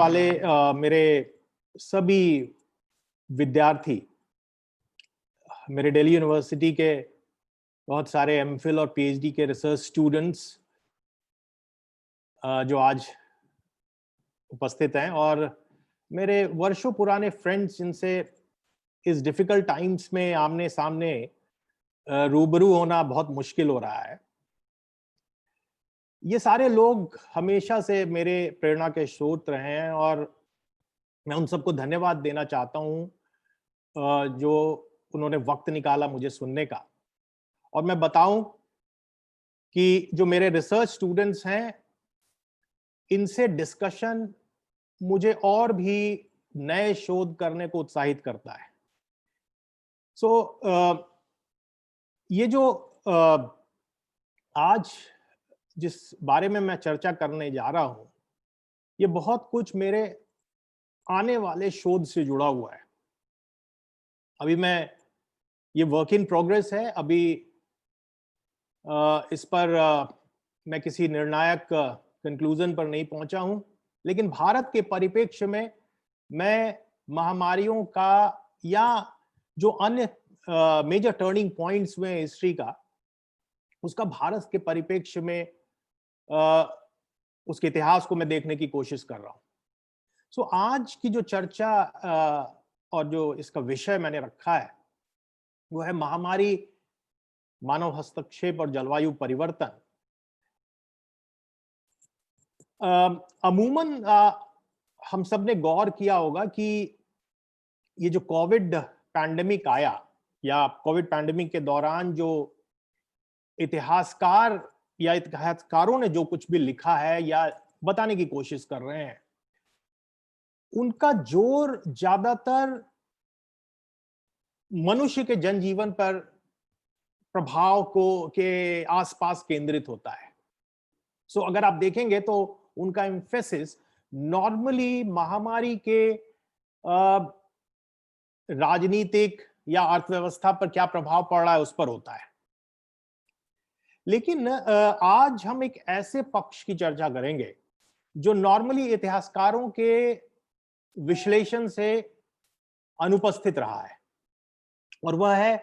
वाले मेरे सभी विद्यार्थी, मेरे दिल्ली यूनिवर्सिटी के बहुत सारे एमफिल और पीएचडी के रिसर्च स्टूडेंट्स जो आज उपस्थित हैं, और मेरे वर्षों पुराने फ्रेंड्स जिनसे इस डिफिकल्ट टाइम्स में आमने सामने रूबरू होना बहुत मुश्किल हो रहा है। ये सारे लोग हमेशा से मेरे प्रेरणा के स्रोत रहे हैं और मैं उन सबको धन्यवाद देना चाहता हूं जो उन्होंने वक्त निकाला मुझे सुनने का। और मैं बताऊं कि जो मेरे रिसर्च स्टूडेंट्स हैं, इनसे डिस्कशन मुझे और भी नए शोध करने को उत्साहित करता है। ये जो आज जिस बारे में मैं चर्चा करने जा रहा हूं, ये बहुत कुछ मेरे आने वाले शोध से जुड़ा हुआ है। अभी ये वर्क इन प्रोग्रेस है। अभी इस पर मैं किसी निर्णायक कंक्लूजन पर नहीं पहुंचा हूं, लेकिन भारत के परिप्रेक्ष्य में मैं महामारियों का या जो अन्य मेजर टर्निंग पॉइंट्स हुए हिस्ट्री का, उसका भारत के परिप्रेक्ष्य में उसके इतिहास को मैं देखने की कोशिश कर रहा हूं। आज की जो चर्चा और जो इसका विषय मैंने रखा है वो है महामारी, मानव हस्तक्षेप और जलवायु परिवर्तन। अमूमन हम सब ने गौर किया होगा कि ये जो कोविड पैंडेमिक आया या कोविड पैंडेमिक के दौरान जो इतिहासकार या इतिहासकारों ने जो कुछ भी लिखा है या बताने की कोशिश कर रहे हैं, उनका जोर ज्यादातर मनुष्य के जनजीवन पर प्रभाव के आसपास केंद्रित होता है। अगर आप देखेंगे तो उनका एम्फेसिस नॉर्मली महामारी के राजनीतिक या अर्थव्यवस्था पर क्या प्रभाव पड़ रहा है उस पर होता है। लेकिन आज हम एक ऐसे पक्ष की चर्चा करेंगे जो नॉर्मली इतिहासकारों के विश्लेषण से अनुपस्थित रहा है, और वह है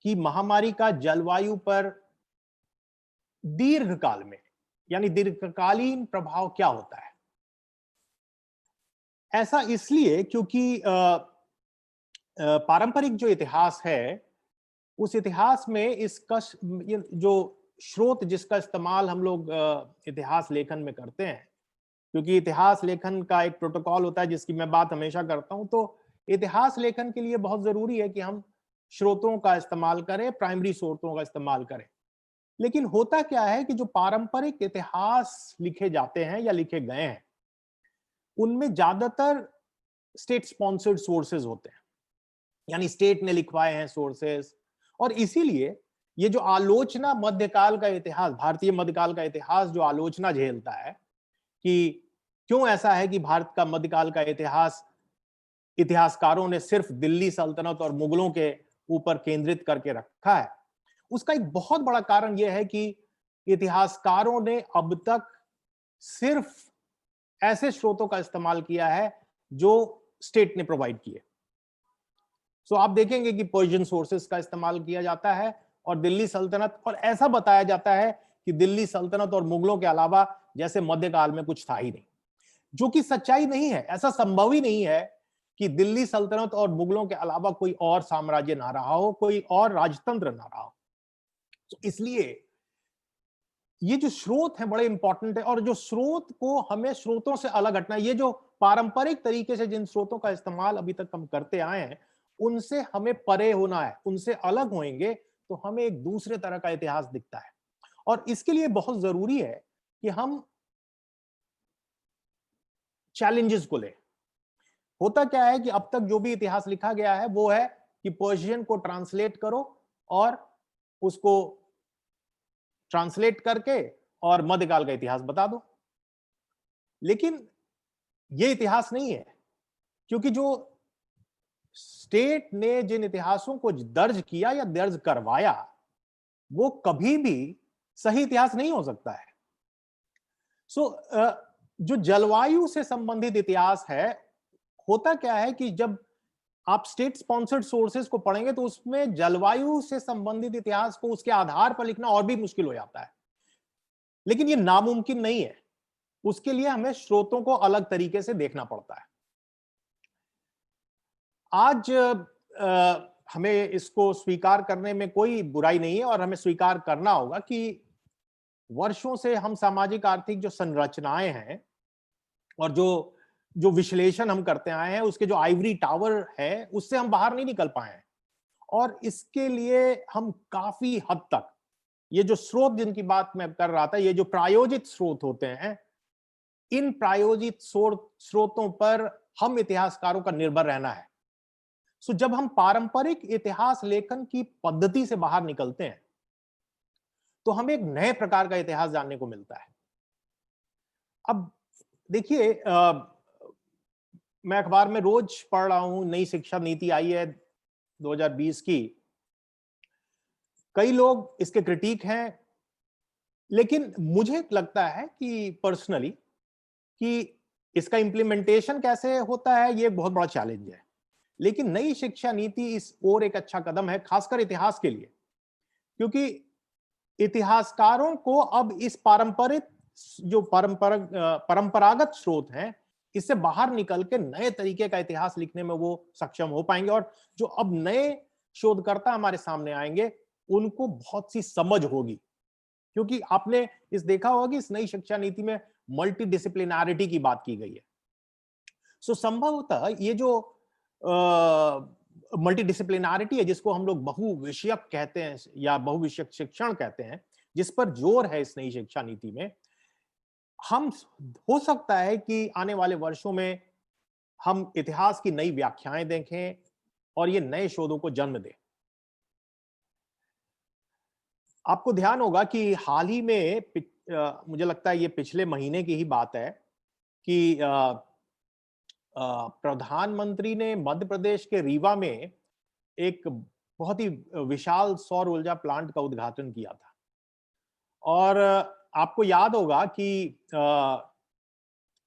कि महामारी का जलवायु पर दीर्घकाल में यानी दीर्घकालीन प्रभाव क्या होता है। ऐसा इसलिए क्योंकि पारंपरिक जो इतिहास है, उस इतिहास में इसका जो स्रोत जिसका इस्तेमाल हम लोग इतिहास लेखन में करते हैं, क्योंकि इतिहास लेखन का एक प्रोटोकॉल होता है जिसकी मैं बात हमेशा करता हूं, तो इतिहास लेखन के लिए बहुत जरूरी है कि हम स्रोतों का इस्तेमाल करें, प्राइमरी स्रोतों का इस्तेमाल करें। लेकिन होता क्या है कि जो पारंपरिक इतिहास लिखे जाते हैं या लिखे गए हैं, उनमें ज्यादातर स्टेट स्पॉन्सर्ड सोर्सेज होते हैं, यानी स्टेट ने लिखवाए हैं सोर्सेज। और इसीलिए ये जो आलोचना मध्यकाल का इतिहास, भारतीय मध्यकाल का इतिहास जो आलोचना झेलता है कि क्यों ऐसा है कि भारत का मध्यकाल का इतिहास इतिहासकारों ने सिर्फ दिल्ली सल्तनत और मुगलों के ऊपर केंद्रित करके रखा है, उसका एक बहुत बड़ा कारण यह है कि इतिहासकारों ने अब तक सिर्फ ऐसे स्रोतों का इस्तेमाल किया है जो स्टेट ने प्रोवाइड किए। आप देखेंगे कि पर्शियन सोर्सेस का इस्तेमाल किया जाता है और दिल्ली सल्तनत, और ऐसा बताया जाता है कि दिल्ली सल्तनत और मुगलों के अलावा जैसे मध्यकाल में कुछ था ही नहीं, जो कि सच्चाई नहीं है। ऐसा संभव ही नहीं है कि दिल्ली सल्तनत और मुगलों के अलावा कोई और साम्राज्य ना रहा हो, कोई और राजतंत्र ना रहा हो। इसलिए ये जो स्रोत है बड़े इंपॉर्टेंट है, और जो स्रोत को हमें स्रोतों से अलग हटना है। ये जो पारंपरिक तरीके से जिन स्रोतों का इस्तेमाल अभी तक हम करते आए हैं, उनसे हमें परे होना है। उनसे अलग होएंगे तो हमें एक दूसरे तरह का इतिहास दिखता है, और इसके लिए बहुत जरूरी है कि हम चैलेंजेस को लें। होता क्या है कि अब तक जो भी इतिहास लिखा गया है वो है कि पर्शियन को ट्रांसलेट करो और उसको ट्रांसलेट करके और मध्यकाल का इतिहास बता दो। लेकिन ये इतिहास नहीं है, क्योंकि जो स्टेट ने जिन इतिहासों को दर्ज किया या दर्ज करवाया, वो कभी भी सही इतिहास नहीं हो सकता है। जो जलवायु से संबंधित इतिहास है, होता क्या है कि जब आप स्टेट स्पॉन्सर्ड सोर्सेज को पढ़ेंगे तो उसमें जलवायु से संबंधित इतिहास को उसके आधार पर लिखना और भी मुश्किल हो जाता है। लेकिन ये नामुमकिन नहीं है, उसके लिए हमें स्रोतों को अलग तरीके से देखना पड़ता है। आज हमें इसको स्वीकार करने में कोई बुराई नहीं है और हमें स्वीकार करना होगा कि वर्षों से हम सामाजिक आर्थिक जो संरचनाएं हैं और जो जो विश्लेषण हम करते आए हैं, उसके जो आइवरी टावर है, उससे हम बाहर नहीं निकल पाए हैं। और इसके लिए हम काफी हद तक ये जो स्रोत जिनकी बात मैं कर रहा था, ये जो प्रायोजित स्रोत होते हैं, इन प्रायोजित स्रोतों पर हम इतिहासकारों का निर्भर रहना है। सो जब हम पारंपरिक इतिहास लेखन की पद्धति से बाहर निकलते हैं तो हमें एक नए प्रकार का इतिहास जानने को मिलता है। अब देखिए, मैं अखबार में रोज पढ़ रहा हूं, नई शिक्षा नीति आई है 2020 की। कई लोग इसके क्रिटिक हैं, लेकिन मुझे लगता है कि पर्सनली कि इसका इम्प्लीमेंटेशन कैसे होता है, ये बहुत बड़ा चैलेंज है। लेकिन नई शिक्षा नीति इस ओर एक अच्छा कदम है, खासकर इतिहास के लिए, क्योंकि इतिहासकारों को अब इस परंपरागत स्रोत हैं, इससे बाहर निकल के नए तरीके का इतिहास लिखने में वो सक्षम हो पाएंगे। और जो अब नए शोधकर्ता हमारे सामने आएंगे, उनको बहुत सी समझ होगी, क्योंकि आपने इस देखा होगा कि इस नई शिक्षा नीति में मल्टी डिसिप्लिनैरिटी की बात की गई है। सो संभवतः ये जो मल्टी डिसिप्लिनैरिटी है, जिसको हम लोग बहुविषयक कहते हैं या बहुविषयक शिक्षण कहते हैं, जिस पर जोर है इस नई शिक्षा नीति में, हम हो सकता है कि आने वाले वर्षों में हम इतिहास की नई व्याख्याएं देखें और ये नए शोधों को जन्म दें। आपको ध्यान होगा कि हाल ही में मुझे लगता है ये पिछले महीने की ही बात है कि प्रधानमंत्री ने मध्य प्रदेश के रीवा में एक बहुत ही विशाल सौर ऊर्जा प्लांट का उद्घाटन किया था। और आपको याद होगा कि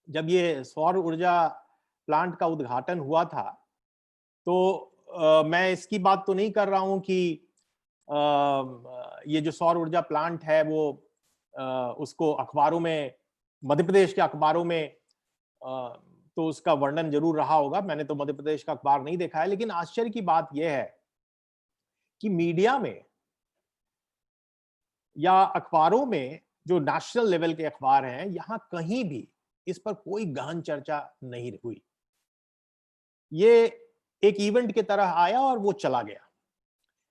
जब ये सौर ऊर्जा प्लांट का उद्घाटन हुआ था, तो मैं इसकी बात तो नहीं कर रहा हूं कि ये जो सौर ऊर्जा प्लांट है वो उसको अखबारों में, मध्य प्रदेश के अखबारों में तो उसका वर्णन जरूर रहा होगा। मैंने तो मध्य प्रदेश का अखबार नहीं देखा है, लेकिन आश्चर्य की बात यह है कि मीडिया में या अखबारों में, जो नेशनल लेवल के अखबार हैं, यहां कहीं भी इस पर कोई गहन चर्चा नहीं हुई। ये एक इवेंट की तरह आया और वो चला गया।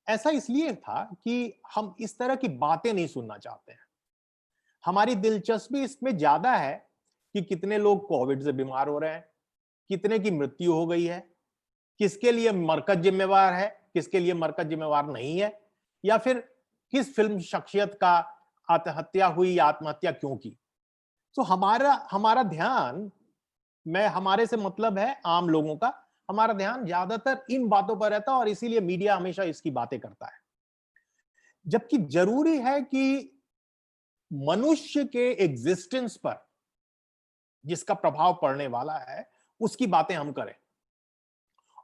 ऐसा इसलिए था कि हम इस तरह की बातें नहीं सुनना चाहते हैं। हमारी दिलचस्पी इसमें ज्यादा है कि कितने लोग कोविड से बीमार हो रहे हैं, कितने की मृत्यु हो गई है, किसके लिए मरकज जिम्मेवार है, किसके लिए मरकज जिम्मेवार नहीं है, या फिर किस फिल्म शख्सियत का आत्महत्या हुई या आत्महत्या क्यों की। तो हमारा ध्यान, मैं हमारे से मतलब है आम लोगों का, हमारा ध्यान ज्यादातर इन बातों पर रहता है और इसीलिए मीडिया हमेशा इसकी बातें करता है। जबकि जरूरी है कि मनुष्य के एग्जिस्टेंस पर जिसका प्रभाव पड़ने वाला है, उसकी बातें हम करें।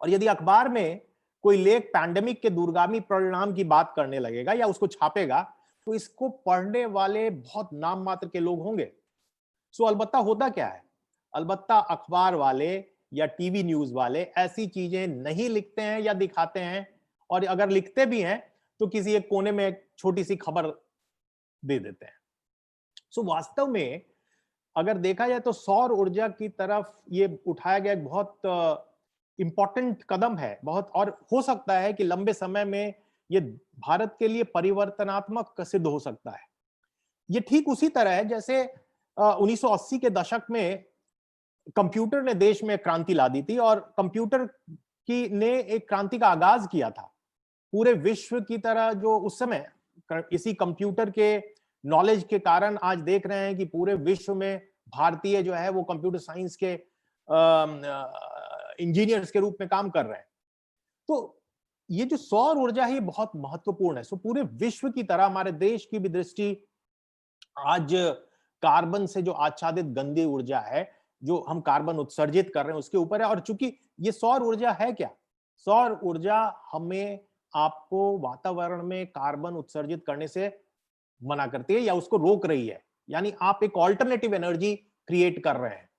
और यदि अखबार में कोई लेख पैंडेमिक के दूरगामी परिणाम की बात करने लगेगा या उसको छापेगा, तो इसको पढ़ने वाले बहुत नाम मात्र के लोग होंगे। सो अलबत्ता होता क्या है, अलबत्ता अखबार वाले या टीवी न्यूज वाले ऐसी चीजें नहीं लिखते हैं या दिखाते हैं, और अगर लिखते भी हैं तो किसी एक कोने में एक छोटी सी खबर दे देते हैं। सो वास्तव में अगर देखा जाए तो सौर ऊर्जा की तरफ ये उठाया गया एक बहुत इंपॉर्टेंट कदम है, बहुत, और हो सकता है कि लंबे समय में ये भारत के लिए परिवर्तनात्मक सिद्ध हो सकता है। ये ठीक उसी तरह है जैसे 1980 के दशक में कंप्यूटर ने देश में क्रांति ला दी थी, और कंप्यूटर की ने एक क्रांति का आगाज किया था पूरे विश्व की तरह। जो उस समय इसी कंप्यूटर के नॉलेज के कारण आज देख रहे हैं कि पूरे विश्व में भारतीय जो है वो कंप्यूटर साइंस के इंजीनियर्स के रूप में काम कर रहे हैं। तो ये जो सौर ऊर्जा है ये बहुत महत्वपूर्ण है। सो पूरे विश्व की तरह हमारे देश की भी दृष्टि आज कार्बन से जो आच्छादित गंदी ऊर्जा है, जो हम कार्बन उत्सर्जित कर रहे हैं उसके ऊपर है। और चूंकि ये सौर ऊर्जा है क्या, सौर ऊर्जा हमें आपको वातावरण में कार्बन उत्सर्जित करने से मना करती है या उसको रोक रही है, यानी आप एक ऑल्टरनेटिव एनर्जी क्रिएट कर रहे हैं।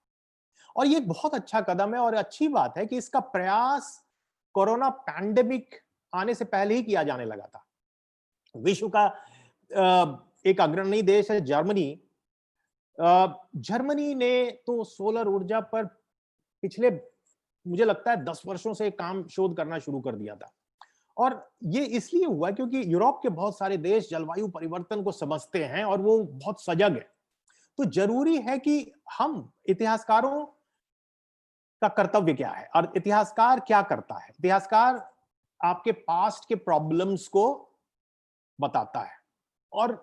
और ये बहुत अच्छा कदम है और अच्छी बात है कि इसका प्रयास कोरोना पैंडेमिक आने से पहले ही किया जाने लगा था। विश्व का एक अग्रणी देश है जर्मनी। जर्मनी ने तो सोलर ऊर्जा पर पिछले, मुझे लगता है 10 वर्षों से काम शोध करना शुरू कर दिया था। और ये इसलिए हुआ क्योंकि यूरोप के बहुत सारे देश जलवायु परिवर्तन को समझते हैं और वो बहुत सजग है। तो जरूरी है कि हम इतिहासकारों का कर्तव्य क्या है और इतिहासकार क्या करता है। इतिहासकार आपके पास्ट के प्रॉब्लम्स को बताता है और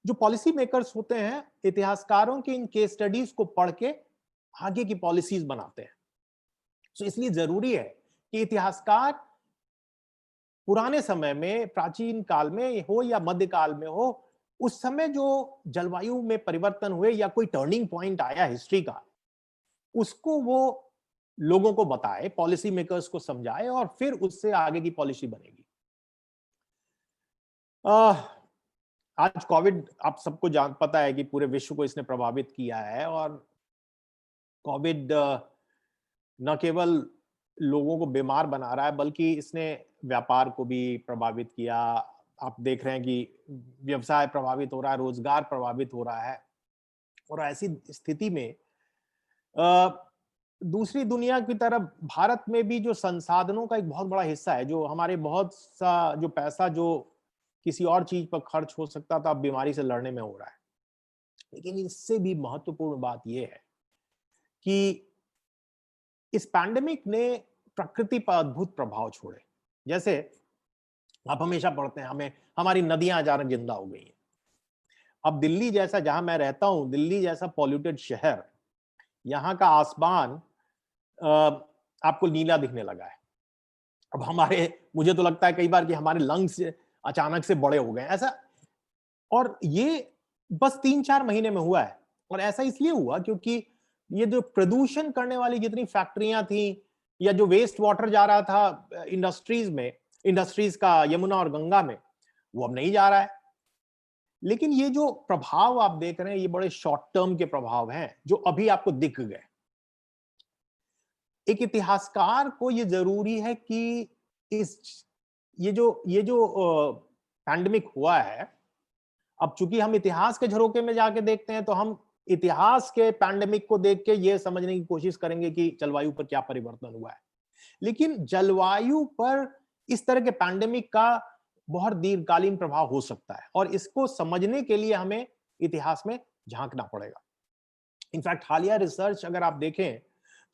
जो पॉलिसी मेकर्स होते हैं इतिहासकारों के इन केस स्टडीज को पढ़ के आगे की पॉलिसीज बनाते हैं। तो इसलिए जरूरी है कि इतिहासकार पुराने समय में, प्राचीन काल में हो या मध्यकाल में हो, उस समय जो जलवायु में परिवर्तन हुए या कोई टर्निंग पॉइंट आया हिस्ट्री का, उसको वो लोगों को बताए, पॉलिसी मेकर्स को समझाए और फिर उससे आगे की पॉलिसी बनेगी। आज कोविड आप सबको पता है कि पूरे विश्व को इसने प्रभावित किया है और कोविड न केवल लोगों को बीमार बना रहा है बल्कि इसने व्यापार को भी प्रभावित किया। आप देख रहे हैं कि व्यवसाय प्रभावित हो रहा है, रोजगार प्रभावित हो रहा है। और ऐसी स्थिति में दूसरी दुनिया की तरफ भारत में भी जो संसाधनों का एक बहुत बड़ा हिस्सा है, जो हमारे बहुत सा जो पैसा जो किसी और चीज पर खर्च हो सकता था, अब बीमारी से लड़ने में हो रहा है। लेकिन इससे भी महत्वपूर्ण बात यह है कि इस पैंडेमिक ने प्रकृति पर अद्भुत प्रभाव छोड़े। जैसे आप हमेशा पढ़ते हैं हमें हमारी नदियां अचानक जिंदा हो गई हैं। अब दिल्ली जैसा, जहां मैं रहता हूं, दिल्ली जैसा पॉल्यूटेड शहर, यहाँ का आसमान आपको नीला दिखने लगा है। अब मुझे तो लगता है कई बार कि हमारे लंग्स अचानक से बड़े हो गए ऐसा। और ये बस 3-4 महीने में हुआ है। और ऐसा इसलिए हुआ क्योंकि ये जो प्रदूषण करने वाली जितनी फैक्ट्रियां थी या जो वेस्ट वाटर जा रहा था इंडस्ट्रीज का यमुना और गंगा में, वो अब नहीं जा रहा है। लेकिन ये जो प्रभाव आप देख रहे हैं ये बड़े शॉर्ट टर्म के प्रभाव हैं जो अभी आपको दिख गए। एक इतिहासकार को ये जरूरी है कि ये जो पैंडेमिक हुआ है, अब चूंकि हम इतिहास के झरोके में जाके देखते हैं तो हम इतिहास के पैंडेमिक को देख के ये समझने की कोशिश करेंगे कि जलवायु पर क्या परिवर्तन हुआ है। लेकिन जलवायु पर इस तरह के पैंडेमिक का बहुत दीर्घकालीन प्रभाव हो सकता है और इसको समझने के लिए हमें इतिहास में झांकना पड़ेगा। इनफैक्ट हालिया रिसर्च अगर आप देखें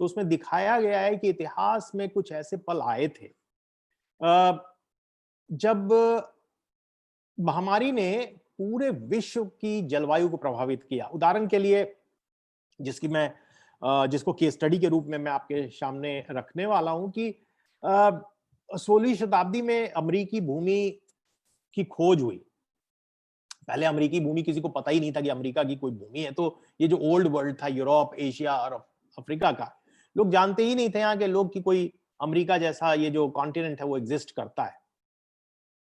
तो उसमें दिखाया गया है कि इतिहास में कुछ ऐसे पल आए थे जब महामारी ने पूरे विश्व की जलवायु को प्रभावित किया। उदाहरण के लिए जिसको केस स्टडी के रूप में मैं आपके सामने रखने वाला हूं कि 16वीं शताब्दी में अमेरिकी भूमि की खोज हुई। पहले अमेरिकी भूमि किसी को पता ही नहीं था कि अमेरिका की कोई भूमि है। तो ये जो ओल्ड वर्ल्ड था, यूरोप, एशिया और अफ्रीका का, लोग जानते ही नहीं थे यहाँ के लोग कि कोई अमेरिका जैसा ये जो कॉन्टिनेंट है वो एग्जिस्ट करता है।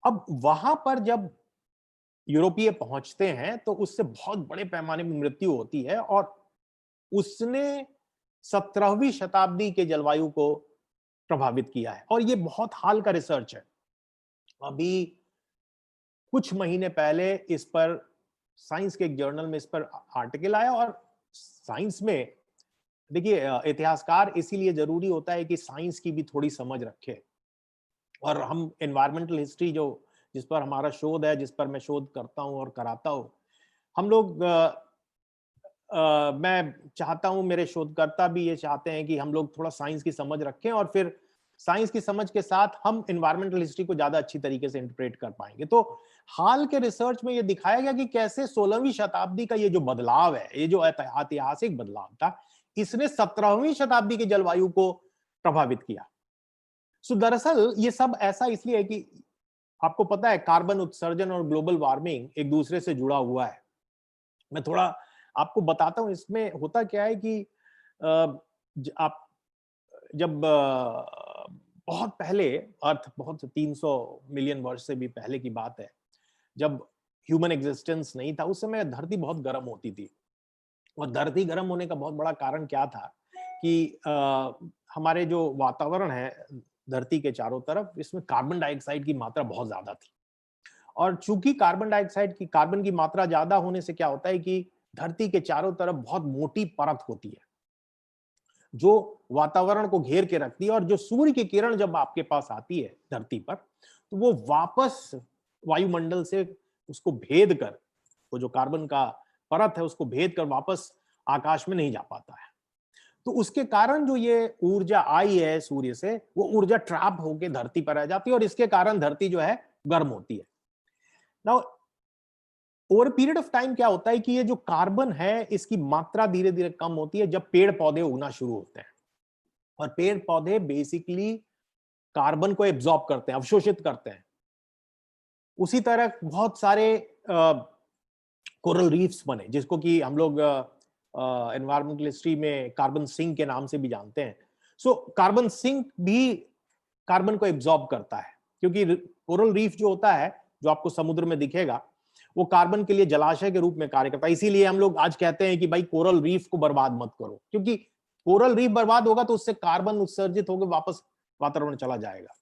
अब वहां पर जब यूरोपीय पहुंचते हैं तो उससे बहुत बड़े पैमाने में मृत्यु होती है और उसने 17वीं शताब्दी के जलवायु को प्रभावित किया है। और ये बहुत हाल का रिसर्च है। अभी कुछ महीने पहले इस पर साइंस के एक जर्नल में इस पर आर्टिकल आया। और साइंस में देखिए इतिहासकार इसीलिए जरूरी होता है कि साइंस की भी थोड़ी समझ रखे। और हम एनवायरमेंटल हिस्ट्री जिस पर हमारा शोध है, जिस पर मैं शोध करता हूं और कराता हूं, हम लोग मैं चाहता हूं, मेरे शोधकर्ता भी ये चाहते हैं कि हम लोग थोड़ा साइंस की समझ रखें और फिर साइंस की समझ के साथ हम एनवायरमेंटल हिस्ट्री को ज्यादा अच्छी तरीके से इंटरप्रेट कर पाएंगे। तो हाल के रिसर्च में ये दिखाया गया कि कैसे 16वीं शताब्दी का ये जो बदलाव है, ये जो ऐतिहासिक बदलाव था, इसने 17वीं शताब्दी की जलवायु को प्रभावित किया। सो दरअसल ये सब ऐसा इसलिए है कि आपको पता है कार्बन उत्सर्जन और ग्लोबल वार्मिंग एक दूसरे से जुड़ा हुआ है। मैं थोड़ा आपको बताता हूँ इसमें होता क्या है कि आप जब बहुत पहले, अर्थ बहुत 300 मिलियन वर्ष से भी पहले की बात है, जब ह्यूमन एग्जिस्टेंस नहीं था, उस समय धरती बहुत गर्म होती थी। और धरती गर्म होने का बहुत बड़ा कारण क्या था कि हमारे जो वातावरण है धरती के चारों तरफ, इसमें कार्बन डाइऑक्साइड की मात्रा बहुत ज्यादा थी। और चूंकि कार्बन की मात्रा ज्यादा होने से क्या होता है कि धरती के चारों तरफ बहुत मोटी परत होती है जो वातावरण को घेर के रखती है, और जो सूर्य की किरण जब आपके पास आती है धरती पर, तो वो वापस वायुमंडल से उसको भेद कर, वो जो कार्बन का परत है उसको भेद कर वापस आकाश में नहीं जा पाता है। तो उसके कारण जो ये ऊर्जा आई है सूर्य से, वो ऊर्जा ट्रैप होके धरती पर आ जाती है, और इसके कारण धरती जो है गर्म होती है। Now over period of time क्या होता है कि ये जो कार्बन है इसकी मात्रा धीरे धीरे कम होती है जब पेड़ पौधे उगना शुरू होते हैं। और पेड़ पौधे बेसिकली कार्बन को एब्जॉर्ब करते हैं, अवशोषित करते हैं। उसी तरह बहुत सारे कोरल रीफ्स बने, जिसको कि हम लोग एनवायरमेंटल हिस्ट्री में कार्बन सिंक के नाम से भी जानते हैं। सो कार्बन सिंक भी कार्बन को एब्जॉर्ब करता है, क्योंकि कोरल रीफ जो होता है, जो आपको समुद्र में दिखेगा, वो कार्बन के लिए जलाशय के रूप में कार्य करता है। इसीलिए हम लोग आज कहते हैं कि भाई कोरल रीफ को बर्बाद मत करो, क्योंकि कोरल रीफ बर्बाद होगा तो उससे कार्बन उत्सर्जित होकर वापस वातावरण चला जाएगा।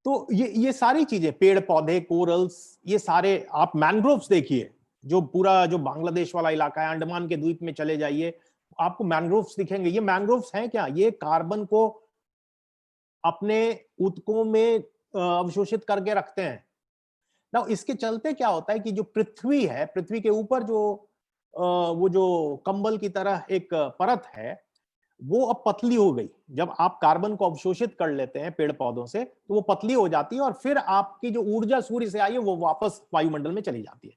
तो ये सारी चीजें, पेड़ पौधे, कोरल्स, ये सारे, आप मैंग्रोव्स देखिए, जो पूरा जो बांग्लादेश वाला इलाका है, अंडमान के द्वीप में चले जाइए, आपको मैंग्रोव्स दिखेंगे। ये मैंग्रोव्स हैं क्या? ये कार्बन को अपने ऊतकों में अवशोषित करके रखते हैं ना। इसके चलते क्या होता है कि जो पृथ्वी है, पृथ्वी के ऊपर जो वो जो कंबल की तरह एक परत है, वो अब पतली हो गई। जब आप कार्बन को अवशोषित कर लेते हैं पेड़ पौधों से, तो वो पतली हो जाती है, और फिर आपकी जो ऊर्जा सूर्य से आई है वो वापस वायुमंडल में चली जाती है।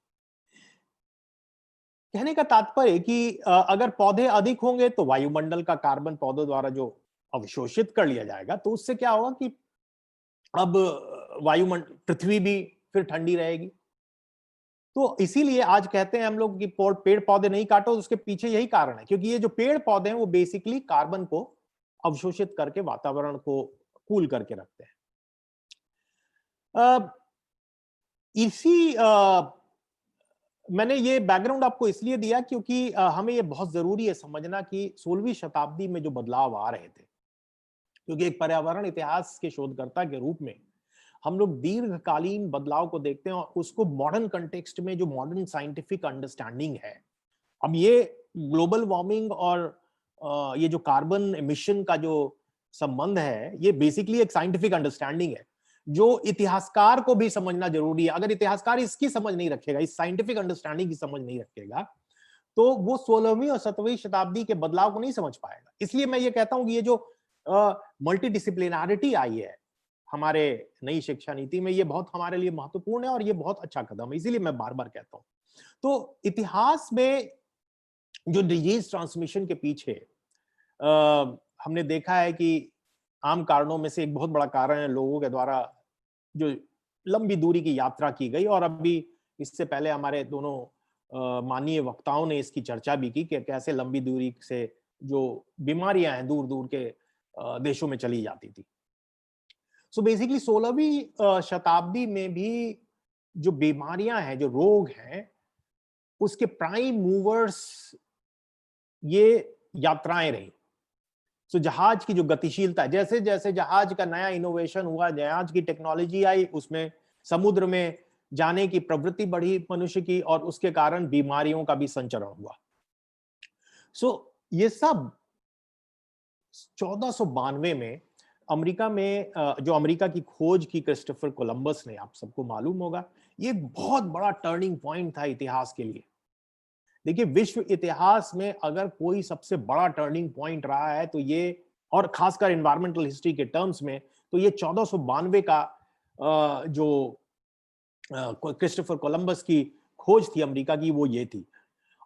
कहने का तात्पर्य कि अगर पौधे अधिक होंगे तो वायुमंडल का कार्बन पौधों द्वारा जो अवशोषित कर लिया जाएगा, तो उससे क्या होगा कि अब वायुमंडल, पृथ्वी भी फिर ठंडी रहेगी। तो इसीलिए आज कहते हैं हम लोग कि पेड़ पौधे नहीं काटो, उसके पीछे यही कारण है, क्योंकि ये जो पेड़ पौधे हैं वो बेसिकली कार्बन को अवशोषित करके वातावरण को कूल करके रखते हैं। इसी मैंने ये बैकग्राउंड आपको इसलिए दिया क्योंकि हमें ये बहुत जरूरी है समझना कि 16वीं शताब्दी में जो बदलाव आ रहे थे, क्योंकि एक पर्यावरण इतिहास के शोधकर्ता के रूप में हम लोग दीर्घकालीन बदलाव को देखते हैं, और उसको मॉडर्न कंटेक्स्ट में जो मॉडर्न साइंटिफिक अंडरस्टैंडिंग है, अब ये ग्लोबल वार्मिंग और ये जो कार्बन एमिशन का जो संबंध है, ये बेसिकली एक साइंटिफिक अंडरस्टैंडिंग है जो इतिहासकार को भी समझना जरूरी है। अगर इतिहासकार इसकी समझ नहीं रखेगा, इस साइंटिफिक अंडरस्टैंडिंग की समझ नहीं रखेगा, तो वो 16वीं और 17वीं शताब्दी के बदलाव को नहीं समझ पाएगा। इसलिए मैं ये कहता हूं कि ये जो मल्टीडिसिप्लिनारिटी आई है हमारे नई शिक्षा नीति में, ये बहुत हमारे लिए महत्वपूर्ण है और ये बहुत अच्छा कदम है। इसीलिए मैं बार बार कहता हूं, तो इतिहास में जो डिजीज ट्रांसमिशन के पीछे हमने देखा है कि आम कारणों में से एक बहुत बड़ा कारण है लोगों के द्वारा जो लंबी दूरी की यात्रा की गई। और अभी इससे पहले हमारे दोनों माननीय वक्ताओं ने इसकी चर्चा भी की कि कैसे लंबी दूरी से जो बीमारियां हैं दूर दूर के देशों में चली जाती थी। सो बेसिकली 16वीं शताब्दी में भी जो बीमारियां हैं, जो रोग हैं, उसके प्राइम मूवर्स ये यात्राएं रही। सो जहाज की जो गतिशीलता, जैसे जैसे जहाज का नया इनोवेशन हुआ, जहाज की टेक्नोलॉजी आई, उसमें समुद्र में जाने की प्रवृत्ति बढ़ी मनुष्य की, और उसके कारण बीमारियों का भी संचरण हुआ। सो ये सब 1492 में अमेरिका में जो अमेरिका की खोज की क्रिस्टोफर कोलंबस ने, आप सबको मालूम होगा, ये एक बहुत बड़ा टर्निंग पॉइंट था इतिहास के लिए। देखिए, विश्व इतिहास में अगर कोई सबसे बड़ा टर्निंग पॉइंट रहा है तो ये, और खासकर एनवायरमेंटल हिस्ट्री के टर्म्स में, तो ये 1492 का जो क्रिस्टोफर कोलंबस की खोज थी अमेरिका की, वो ये थी।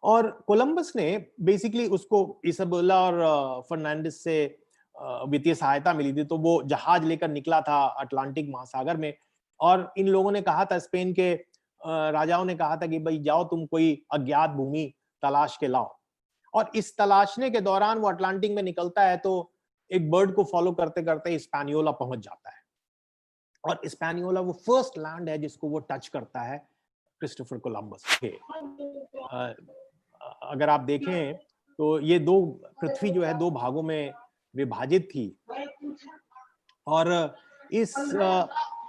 और कोलंबस ने बेसिकली, उसको इसाबेला और फर्नांडिस से वित्तीय सहायता मिली थी, तो वो जहाज लेकर निकला था अटलांटिक महासागर में, और इन लोगों ने कहा था स्पेन के राजाओं ने कहा था कि भाई जाओ तुम कोई अज्ञात भूमि तलाश के लाओ, और इस तलाशने के दौरान वो अटलांटिक में निकलता है तो एक बर्ड को फॉलो करते करते हिस्पैनियोला पहुंच जाता है, और हिस्पैनियोला वो फर्स्ट लैंड है जिसको वो टच करता है क्रिस्टोफर कोलंबस के। अगर आप देखें तो ये दो पृथ्वी जो है दो भागों में विभाजित थी, और इस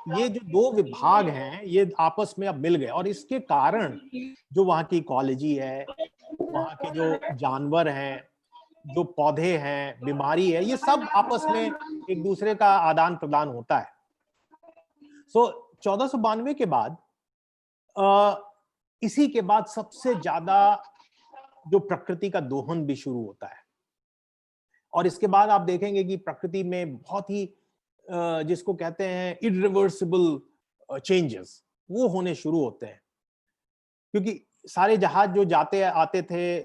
ये जो दो विभाग हैं ये आपस में अब मिल गए, और इसके कारण जो वहाँ की इकोलॉजी है, वहाँ के जो जानवर हैं, जो पौधे हैं, बीमारी है, ये सब आपस में एक दूसरे का आदान प्रदान होता है। सो 1492 के बाद इसी के बाद सबसे ज्यादा जो प्रकृति का दोहन भी शुरू होता है, और इसके बाद आप देखेंगे कि प्रकृति में बहुत ही जिसको कहते हैं इरिवर्सिबल चेंजेस वो होने शुरू होते हैं, क्योंकि सारे जहाज जो जाते आते थे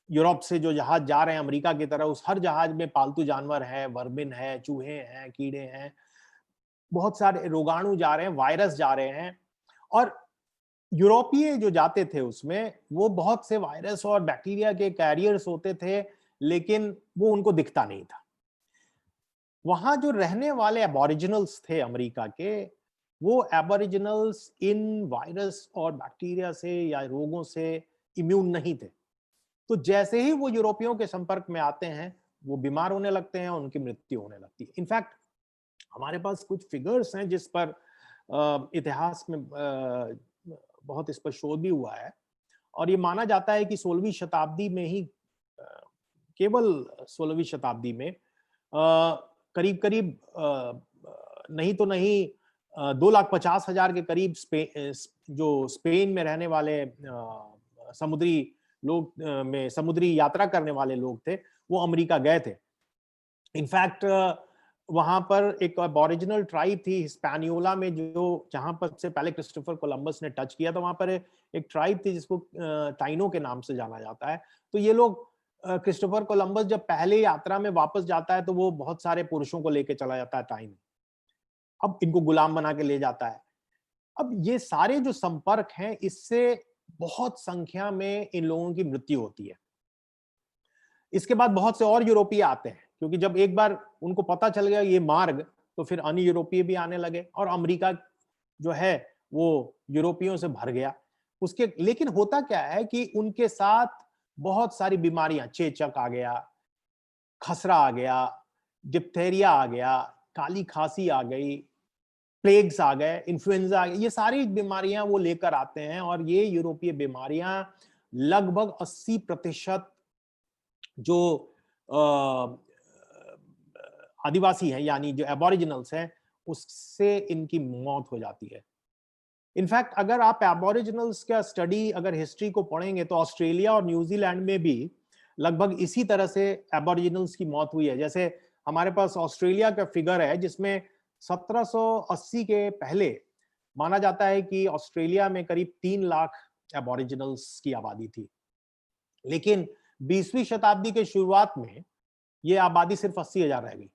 यूरोप से, जो जहाज जा रहे हैं अमेरिका की तरफ, उस हर जहाज में पालतू जानवर है, वर्मिन है, चूहे हैं, कीड़े हैं, बहुत सारे रोगाणु जा रहे हैं, वायरस जा रहे हैं, और यूरोपीय जो जाते थे उसमें वो बहुत से वायरस और बैक्टीरिया के कैरियर्स होते थे, लेकिन वो उनको दिखता नहीं था। वहां जो रहने वाले एबोरिजिनल्स थे अमेरिका के, वो एबोरिजिनल्स इन वायरस और बैक्टीरिया से या रोगों से इम्यून नहीं थे, तो जैसे ही वो यूरोपियों के संपर्क में आते हैं वो बीमार होने लगते हैं, उनकी मृत्यु होने लगती है। इनफैक्ट हमारे पास कुछ फिगर्स हैं जिस पर इतिहास में बहुत इस पर शोध भी हुआ है, और ये माना जाता है कि 16वीं शताब्दी में ही, केवल 16वीं शताब्दी में करीब करीब नहीं तो नहीं 2,50,000 के करीब जो स्पेन में रहने वाले समुद्री लोग में समुद्री यात्रा करने वाले लोग थे, वो अमेरिका गए थे। इनफैक्ट वहां पर एक अबोरिजिनल ट्राइब थी हिस्पैनियोला में, जो जहां पर से पहले क्रिस्टोफर कोलंबस ने टच किया था, वहां पर एक ट्राइब थी जिसको टाइनो के नाम से जाना जाता है। तो ये लोग क्रिस्टोफर कोलंबस जब पहले यात्रा में वापस जाता है तो वो बहुत सारे पुरुषों को लेके चला जाता है टाइनो, अब इनको गुलाम बना के ले जाता है। अब ये सारे जो संपर्क हैं, इससे बहुत संख्या में इन लोगों की मृत्यु होती है। इसके बाद बहुत से और यूरोपीय आते हैं, क्योंकि जब एक बार उनको पता चल गया ये मार्ग, तो फिर अन्य यूरोपीय भी आने लगे, और अमेरिका जो है वो यूरोपियों से भर गया उसके। लेकिन होता क्या है कि उनके साथ बहुत सारी बीमारियां, चेचक आ गया, खसरा आ गया, डिप्थेरिया आ गया, काली खांसी आ गई, प्लेग्स आ गए, इन्फ्लुएंजा आ गए, ये सारी बीमारियां वो लेकर आते हैं, और ये यूरोपीय बीमारियां लगभग 80% जो आदिवासी हैं, यानी जो एबोरिजिनल्स हैं, उससे इनकी मौत हो जाती है। इनफैक्ट अगर आप एबोरिजिनल्स का स्टडी, अगर हिस्ट्री को पढ़ेंगे, तो ऑस्ट्रेलिया और न्यूजीलैंड में भी लगभग इसी तरह से एबोरिजिनल्स की मौत हुई है। जैसे हमारे पास ऑस्ट्रेलिया का फिगर है जिसमें 1780 के पहले माना जाता है कि ऑस्ट्रेलिया में करीब 3 लाख एबोरिजिनल्स की आबादी थी, लेकिन 20वीं शताब्दी के शुरुआत में यह आबादी सिर्फ 80,000 रह गई।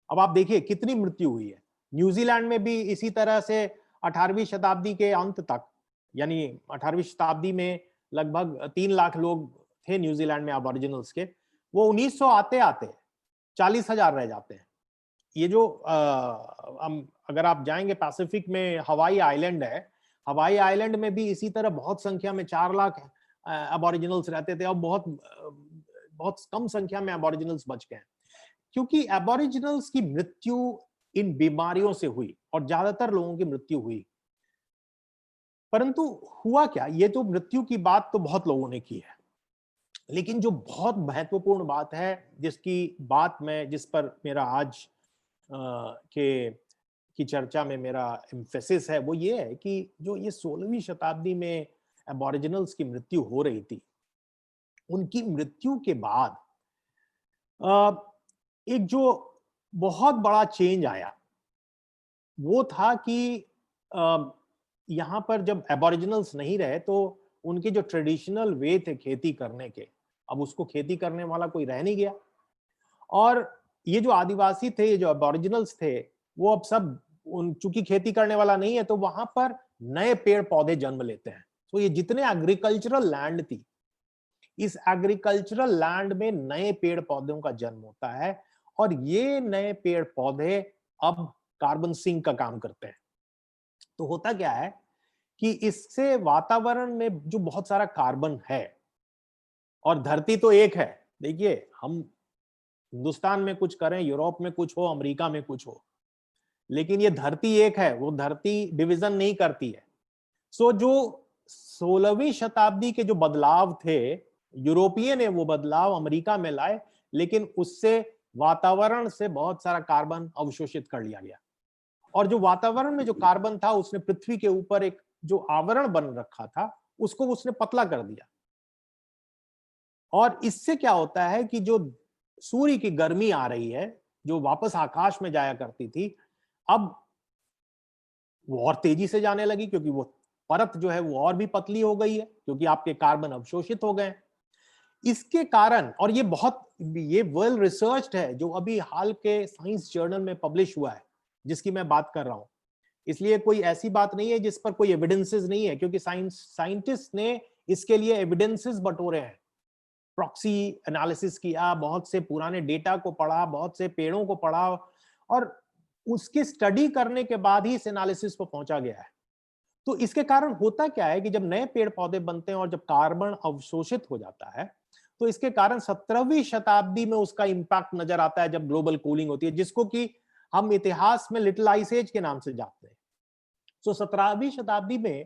अब आप देखिए कितनी मृत्यु हुई है। न्यूजीलैंड में भी इसी तरह से 18वीं शताब्दी के अंत तक, यानी 18वीं शताब्दी में लगभग 3 लाख लोग थे न्यूजीलैंड में एबोरिजिनल्स के, वो 1900 आते आते 40,000 रह जाते हैं। ये जो अगर आप जाएंगे पैसिफिक में, हवाई आइलैंड है, हवाई आइलैंड में भी इसी तरह बहुत संख्या में 4 लाख एबोरिजिनल्स रहते थे, अब बहुत कम संख्या में एबोरिजिनल्स बच गए, क्योंकि एबोरिजिनल्स की मृत्यु इन बीमारियों से हुई और ज्यादातर लोगों की मृत्यु हुई। परंतु हुआ क्या, ये तो मृत्यु की बात तो बहुत लोगों ने की है, लेकिन जो बहुत महत्वपूर्ण बात है, जिस पर मेरा आज की चर्चा में मेरा एम्फेसिस है, वो ये है कि जो ये 16वीं शताब्दी में एबोरिजिनल्स की मृत्यु हो रही थी, उनकी मृत्यु के बाद एक जो बहुत बड़ा चेंज आया, वो था कि यहाँ पर जब एबोरिजिनल्स नहीं रहे तो उनके जो ट्रेडिशनल वे थे खेती करने के, अब उसको खेती करने वाला कोई रह नहीं गया, और ये जो आदिवासी थे, ये जो एबोरिजिनल्स थे, वो अब सब चूंकि खेती करने वाला नहीं है, तो वहां पर नए पेड़ पौधे जन्म लेते हैं। तो ये जितने एग्रीकल्चरल लैंड थी, इस एग्रीकल्चरल लैंड में नए पेड़ पौधों का जन्म होता है, और ये नए पेड़ पौधे अब कार्बन सिंक का काम करते हैं। तो होता क्या है कि इससे वातावरण में जो बहुत सारा कार्बन है, और धरती तो एक है, देखिए हम हिंदुस्तान में कुछ करें, यूरोप में कुछ हो, अमेरिका में कुछ हो, लेकिन ये धरती एक है, वो धरती डिवीजन नहीं करती है। सो जो 16वीं शताब्दी के जो बदलाव थे, यूरोपियन ने वो बदलाव अमेरिका में लाए, लेकिन उससे वातावरण से बहुत सारा कार्बन अवशोषित कर लिया गया, और जो वातावरण में जो कार्बन था, उसने पृथ्वी के ऊपर एक जो आवरण बन रखा था, उसको उसने पतला कर दिया। और इससे क्या होता है कि जो सूर्य की गर्मी आ रही है, जो वापस आकाश में जाया करती थी, अब वो और तेजी से जाने लगी, क्योंकि वो परत जो है वो और भी पतली हो गई है, क्योंकि आपके कार्बन अवशोषित हो गए। इसके कारण, और ये वेल रिसर्च्ड है, जो अभी हाल के साइंस जर्नल में पब्लिश हुआ है, जिसकी मैं बात कर रहा हूं, इसलिए कोई ऐसी बात नहीं है जिस पर कोई एविडेंसेस नहीं है, क्योंकि साइंटिस्ट ने इसके लिए एविडेंसेस बटोरे हैं, प्रॉक्सी एनालिसिस किया, बहुत से पुराने डेटा को पढ़ा, बहुत से पेड़ों को पढ़ा, और उसकी स्टडी करने के बाद ही इस एनालिसिस पर पहुंचा गया है। तो इसके कारण होता क्या है कि जब नए पेड़ पौधे बनते हैं और जब कार्बन अवशोषित हो जाता है, तो इसके कारण 17वीं शताब्दी में उसका इंपैक्ट नजर आता है, जब ग्लोबल कूलिंग होती है, जिसको कि हम इतिहास में लिटिल आइस एज के नाम से जानते हैं। तो 17वीं शताब्दी में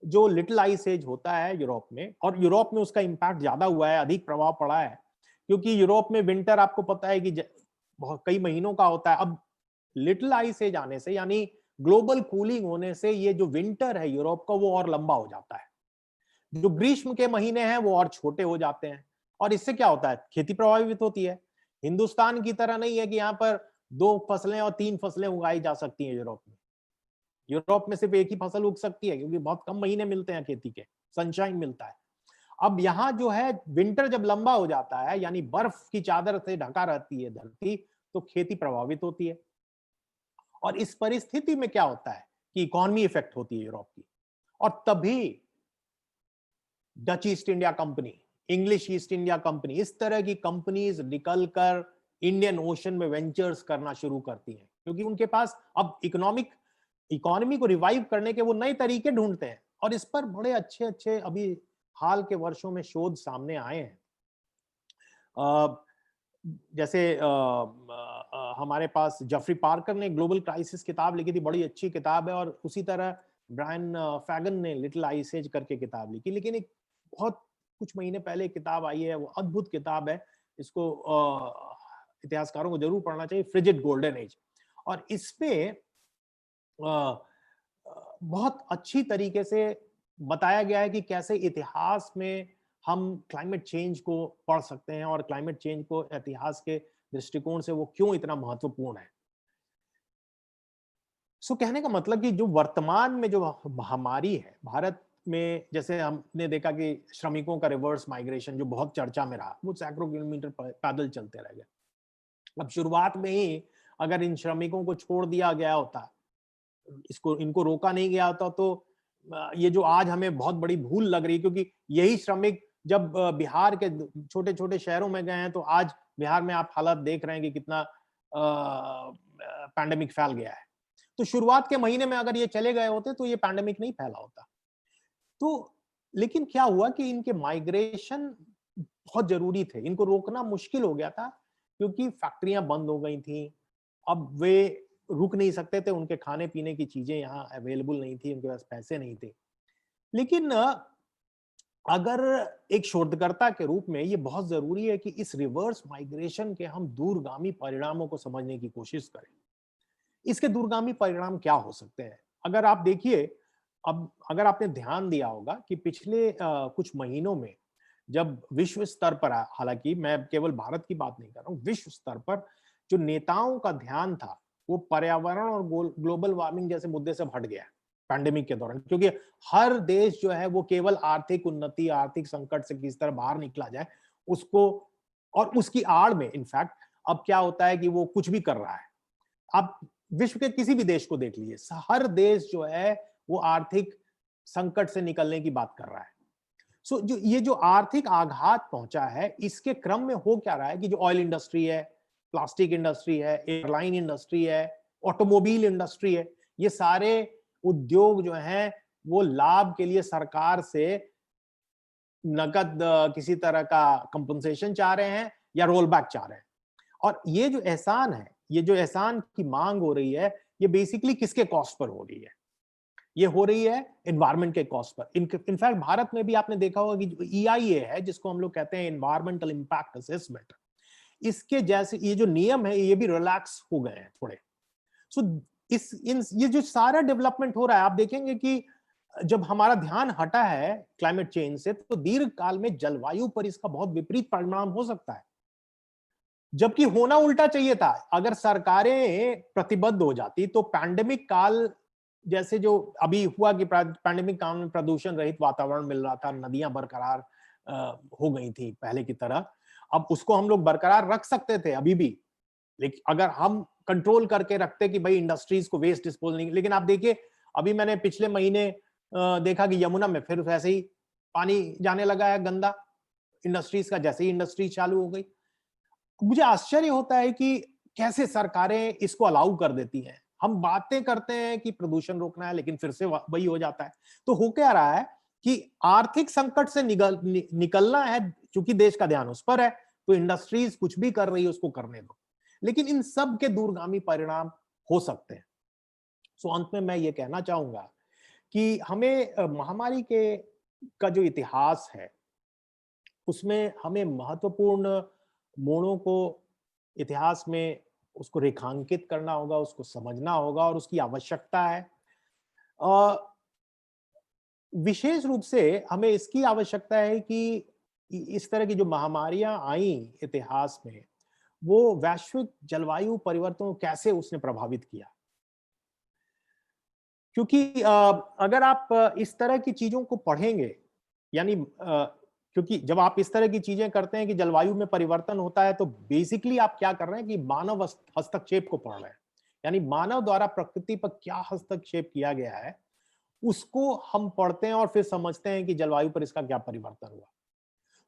जो लिटिल आइस एज होता है यूरोप में, और यूरोप में उसका इंपैक्ट ज्यादा हुआ है, अधिक प्रभाव पड़ा है, क्योंकि यूरोप में विंटर आपको पता है कि बहुत कई महीनों का होता है। अब लिटिल आइस एज आने से, यानी ग्लोबल कूलिंग होने से, ये जो विंटर है यूरोप का, वो और लंबा हो जाता है। जो ग्रीष्म के महीने हैं वो और छोटे हो जाते हैं, और इससे क्या होता है, खेती प्रभावित होती है। हिंदुस्तान की तरह नहीं है कि यहाँ पर 2 फसलें और 3 फसलें उगाई जा सकती हैं यूरोप में। यूरोप में सिर्फ एक ही फसल उग सकती है, क्योंकि बहुत कम महीने मिलते हैं खेती के, सनशाइन मिलता है। अब यहाँ जो है, विंटर जब लंबा हो जाता है, यानी बर्फ की चादर से ढका रहती है धरती, तो खेती प्रभावित होती है। और इस परिस्थिति में क्या होता है कि इकोनॉमी इफेक्ट होती है यूरोप की, और तभी Dutch east India company, English east India company, इस तरह की कंपनीज निकलकर इंडियन ओशन में वेंचर्स करना शुरू करती हैं, क्योंकि उनके पास अब इकोनॉमी को रिवाइव करने के वो नए तरीके ढूंढते हैं। और इस पर बड़े अच्छे अच्छे अभी हाल के वर्षों में शोध सामने आए हैं। जैसे हमारे पास जेफरी पार्कर ने ग्लोबल क्राइसिस किताब लिखी थी, बड़ी अच्छी किताब है, और उसी तरह ब्रायन फैगन ने लिटिल आइस एज करके किताब लिखी। लेकिन एक बहुत कुछ महीने पहले किताब आई है, वो अद्भुत किताब है, इसको इतिहासकारों को जरूर पढ़ना चाहिए, फ्रिजिड गोल्डन एज। और इसमें बहुत अच्छी तरीके से बताया गया है कि कैसे इतिहास में हम क्लाइमेट चेंज को पढ़ सकते हैं, और क्लाइमेट चेंज को इतिहास के दृष्टिकोण से वो क्यों इतना महत्वपूर्ण है। सो कहने का मतलब कि जो वर्तमान में जो महामारी है भारत में, जैसे हमने देखा कि श्रमिकों का रिवर्स माइग्रेशन जो बहुत चर्चा में रहा, वो सैकड़ों किलोमीटर पैदल चलते रह गए। अब शुरुआत में ही अगर इन श्रमिकों को छोड़ दिया गया होता, इनको रोका नहीं गया होता, तो ये जो आज हमें बहुत बड़ी भूल लग रही है, क्योंकि यही श्रमिक जब बिहार के छोटे छोटे शहरों में गए हैं, तो आज बिहार में आप हालात देख रहे हैं कि कितना पैंडेमिक फैल गया है। तो शुरुआत के महीने में अगर ये चले गए होते, तो ये पैंडेमिक नहीं फैला होता। तो लेकिन क्या हुआ कि इनके माइग्रेशन बहुत जरूरी थे, इनको रोकना मुश्किल हो गया था, क्योंकि फैक्ट्रियां बंद हो गई थी। अब वे रुक नहीं सकते थे, उनके खाने पीने की चीजें यहाँ अवेलेबल नहीं थी, उनके पास पैसे नहीं थे। लेकिन अगर एक शोधकर्ता के रूप में ये बहुत जरूरी है कि इस रिवर्स माइग्रेशन के हम दूरगामी परिणामों को समझने की कोशिश करें। इसके दूरगामी परिणाम क्या हो सकते हैं? अगर आप देखिए, अब अगर आपने ध्यान दिया होगा कि पिछले कुछ महीनों में जब विश्व स्तर पर, हालांकि मैं केवल भारत की बात नहीं कर रहा हूं, विश्व स्तर पर जो नेताओं का ध्यान था वो पर्यावरण और ग्लोबल वार्मिंग जैसे मुद्दे से हट गया पैंडेमिक के दौरान, क्योंकि हर देश जो है वो केवल आर्थिक उन्नति, आर्थिक संकट से किस तरह बाहर निकला जाए उसको, और उसकी आड़ में इनफैक्ट अब क्या होता है कि वो कुछ भी कर रहा है। अब विश्व के किसी भी देश को देख लीजिए, हर देश जो है वो आर्थिक संकट से निकलने की बात कर रहा है। सो जो ये जो आर्थिक आघात पहुंचा है, इसके क्रम में हो क्या रहा है कि जो ऑयल इंडस्ट्री है, प्लास्टिक इंडस्ट्री है, एयरलाइन इंडस्ट्री है, ऑटोमोबाइल इंडस्ट्री है, ये सारे उद्योग जो हैं वो लाभ के लिए सरकार से नकद किसी तरह का कंपनसेशन चाह रहे हैं या रोल बैक चाह रहे हैं। और ये जो एहसान है, ये जो एहसान की मांग हो रही है, ये बेसिकली किसके कॉस्ट पर हो रही है? ये हो रही है एनवायरमेंट के कॉस्ट पर। इनफैक्ट भारत में भी आपने देखा होगा कि जो ईआईए है, जिसको हम लोग कहते हैं एनवायरमेंटल इंपैक्ट असेसमेंट, इसके जैसे ये जो नियम है ये भी रिलैक्स हो गए हैं थोड़े। सो ये जो सारा डेवलपमेंट हो रहा है, आप देखेंगे कि जब हमारा ध्यान हटा है क्लाइमेट चेंज से, तो दीर्घ काल में जलवायु पर इसका बहुत विपरीत परिणाम हो सकता है, जबकि होना उल्टा चाहिए था। अगर सरकारें प्रतिबद्ध हो जाती तो पैंडेमिक काल जैसे जो अभी हुआ कि पैंडेमिक काल में प्रदूषण रहित वातावरण मिल रहा था, नदियां बरकरार हो गई थी पहले की तरह, अब उसको हम लोग बरकरार रख सकते थे अभी भी, लेकिन अगर हम कंट्रोल करके रखते कि भाई इंडस्ट्रीज को वेस्ट डिस्पोजल नहीं। लेकिन आप देखिए, अभी मैंने पिछले महीने देखा कि यमुना में फिर वैसे ही पानी जाने लगा है गंदा, इंडस्ट्रीज का, जैसे ही इंडस्ट्री चालू हो गई। मुझे आश्चर्य होता है कि कैसे सरकारें इसको अलाउ कर देती हैं। हम बातें करते हैं कि प्रदूषण रोकना है, लेकिन फिर से वही हो जाता है। तो हो क्या रहा है कि आर्थिक संकट से निकलना है, चूंकि देश का ध्यान उस पर है, तो इंडस्ट्रीज कुछ भी कर रही है उसको करने दो, लेकिन इन सब के दूरगामी परिणाम हो सकते हैं। सो अंत में मैं ये कहना चाहूंगा कि हमें महामारी के का जो इतिहास है उसमें हमें महत्वपूर्ण मोड़ों को इतिहास में उसको रेखांकित करना होगा, उसको समझना होगा, और उसकी आवश्यकता है। विशेष रूप से हमें इसकी आवश्यकता है कि इस तरह की जो महामारियां आई इतिहास में, वो वैश्विक जलवायु परिवर्तन को कैसे उसने प्रभावित किया। क्योंकि अगर आप इस तरह की चीजों को पढ़ेंगे, यानी क्योंकि जब आप इस तरह की चीजें करते हैं कि जलवायु में परिवर्तन होता है, तो बेसिकली आप क्या कर रहे हैं कि मानव हस्तक्षेप को पढ़ रहे हैं, यानी मानव द्वारा प्रकृति पर क्या हस्तक्षेप किया गया है उसको हम पढ़ते हैं और फिर समझते हैं कि जलवायु पर इसका क्या परिवर्तन हुआ।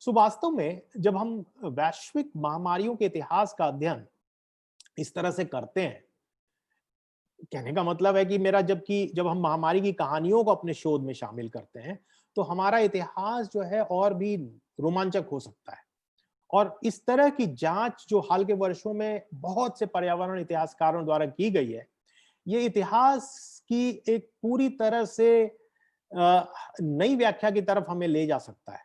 सो वास्तव में जब हम वैश्विक महामारियों के इतिहास का अध्ययन इस तरह से करते हैं, कहने का मतलब है कि मेरा जब हम महामारी की कहानियों को अपने शोध में शामिल करते हैं, तो हमारा इतिहास जो है और भी रोमांचक हो सकता है। और इस तरह की जांच जो हाल के वर्षों में बहुत से पर्यावरण इतिहासकारों द्वारा की गई है, ये इतिहास की एक पूरी तरह से नई व्याख्या की तरफ हमें ले जा सकता है।